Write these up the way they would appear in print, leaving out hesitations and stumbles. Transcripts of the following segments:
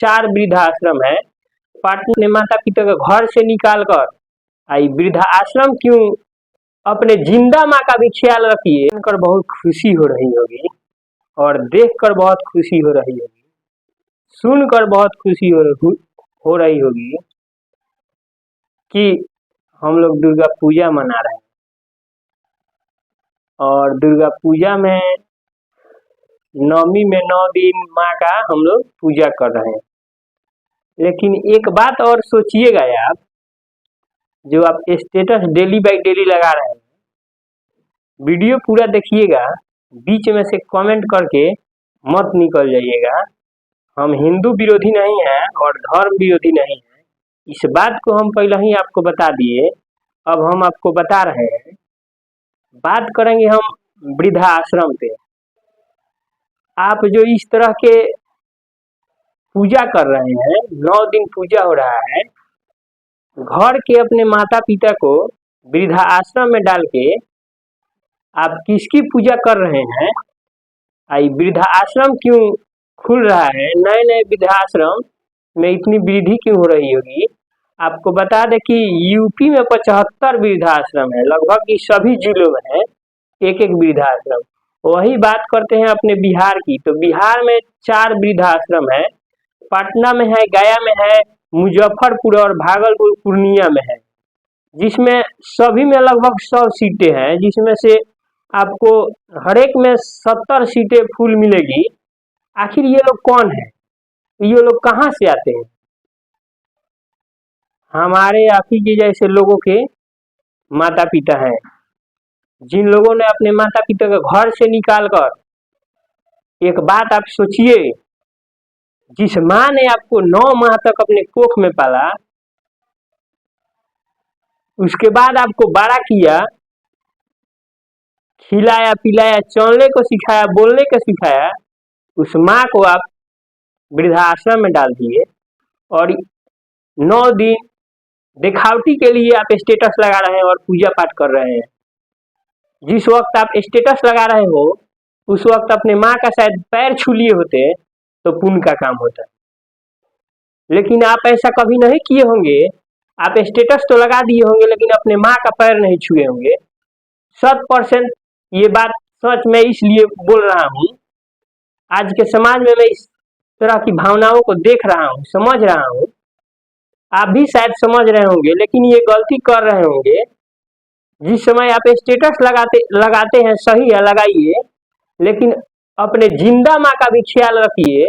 4 वृद्धाश्रम है। पाटना ने माता पिता को घर से निकाल कर आई वृद्धाश्रम क्यों, अपने जिंदा माँ का भी ख्याल रखिए। सुनकर बहुत खुशी हो रही होगी और देखकर बहुत खुशी हो रही होगी, सुनकर बहुत खुशी हो रही होगी कि हम लोग दुर्गा पूजा मना रहे हैं और दुर्गा पूजा में नवमी में 9 दिन माँ का हम लोग पूजा कर रहे हैं। लेकिन एक बात और सोचिएगा आप, जो आप स्टेटस डेली बाई डेली लगा रहे हैं, वीडियो पूरा देखिएगा, बीच में से कमेंट करके मत निकल जाइएगा। हम हिंदू विरोधी नहीं हैं और धर्म विरोधी नहीं हैं, इस बात को हम पहले ही आपको बता दिए। अब हम आपको बता रहे हैं, बात करेंगे हम वृद्धाश्रम पे। आप जो इस तरह के पूजा कर रहे हैं, 9 दिन पूजा हो रहा है, घर के अपने माता पिता को वृद्धाश्रम में डाल के आप किसकी पूजा कर रहे हैं? आई वृद्धाश्रम क्यों खुल रहा है, नए नए वृद्धाश्रम में इतनी वृद्धि क्यों हो रही होगी? आपको बता दें कि यूपी में 75 वृद्धाश्रम है, लगभग इस सभी जिलों में है एक एक वृद्धाश्रम। वही बात करते हैं अपने बिहार की, तो बिहार में 4 वृद्धाश्रम है, पटना में है, गया में है, मुजफ्फरपुर और भागलपुर पूर्णिया में है, जिसमें सभी में लगभग 100 सीटें हैं, जिसमें से आपको हर एक में 70 सीटें फुल मिलेगी। आखिर ये लोग कौन है, ये लोग कहाँ से आते हैं? हमारे आप ही के जैसे लोगों के माता पिता हैं, जिन लोगों ने अपने माता पिता को घर से निकाल कर, एक बात आप सोचिए, जिस माँ ने आपको 9 माह तक अपने कोख में पाला, उसके बाद आपको बड़ा किया, खिलाया पिलाया, चलने को सिखाया, बोलने को सिखाया, उस माँ को आप वृद्धाश्रम में डाल दिए और 9 दिन दिखावटी के लिए आप स्टेटस लगा रहे हैं और पूजा पाठ कर रहे हैं। जिस वक्त आप स्टेटस लगा रहे हो, उस वक्त अपने माँ का शायद पैर छू लिए होते तो पुण्य का काम होता। लेकिन आप ऐसा कभी नहीं किए होंगे, आप स्टेटस तो लगा दिए होंगे लेकिन अपने माँ का पैर नहीं छुए होंगे। 100% ये बात सच मैं इसलिए बोल रहा हूँ, आज के समाज में मैं इस तरह की भावनाओं को देख रहा हूँ, समझ रहा हूँ, आप भी शायद समझ रहे होंगे, लेकिन ये गलती कर रहे होंगे। जिस समय आप स्टेटस लगाते हैं, सही है, लगाइए, लेकिन अपने जिंदा माँ का भी ख्याल रखिए।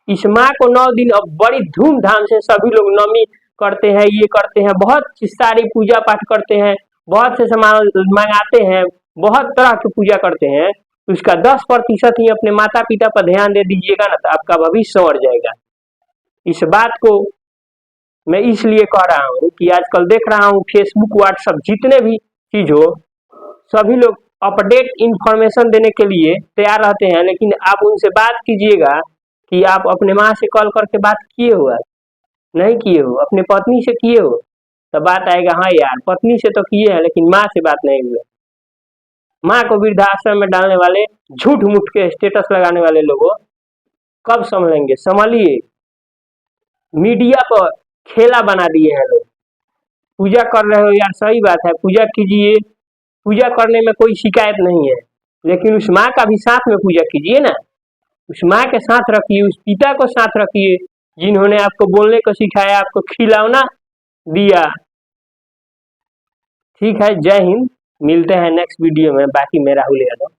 इस माँ को 9 दिन अब बड़ी धूमधाम से सभी लोग नवमी करते हैं, ये करते हैं, बहुत सारी पूजा पाठ करते हैं, बहुत से सामान मंगाते हैं, बहुत तरह की पूजा करते हैं। उसका 10% ही अपने माता पिता पर ध्यान दे दीजिएगा ना, तो आपका भविष्य संवर जाएगा। इस बात को मैं इसलिए कह रहा हूँ कि आजकल देख रहा हूँ फेसबुक, व्हाट्सएप, जितने भी चीज हो, सभी लोग अपडेट इंफॉर्मेशन देने के लिए तैयार रहते हैं, लेकिन आप उनसे बात कीजिएगा कि आप अपने माँ से कॉल करके बात किए हो, नहीं किए हो, अपने पत्नी से किए हो, तो बात आएगा हाँ यार पत्नी से तो किए हैं लेकिन माँ से बात नहीं हुई। माँ को वृद्धाश्रम में डालने वाले, झूठ मूठ के स्टेटस लगाने वाले लोगों कब संभलेंगे? संभलिए। मीडिया पर खेला बना दिए हैं लोग। पूजा कर रहे हो यार, सही बात है, पूजा कीजिए, पूजा करने में कोई शिकायत नहीं है, लेकिन उस माँ का भी साथ में पूजा कीजिए ना, उस माँ के साथ रखिए, उस पिता को साथ रखिए, जिन्होंने आपको बोलने को सिखाया, आपको खिलौना दिया। ठीक है, जय हिंद, मिलते हैं नेक्स्ट वीडियो में। बाकी मैं राहुल यादव।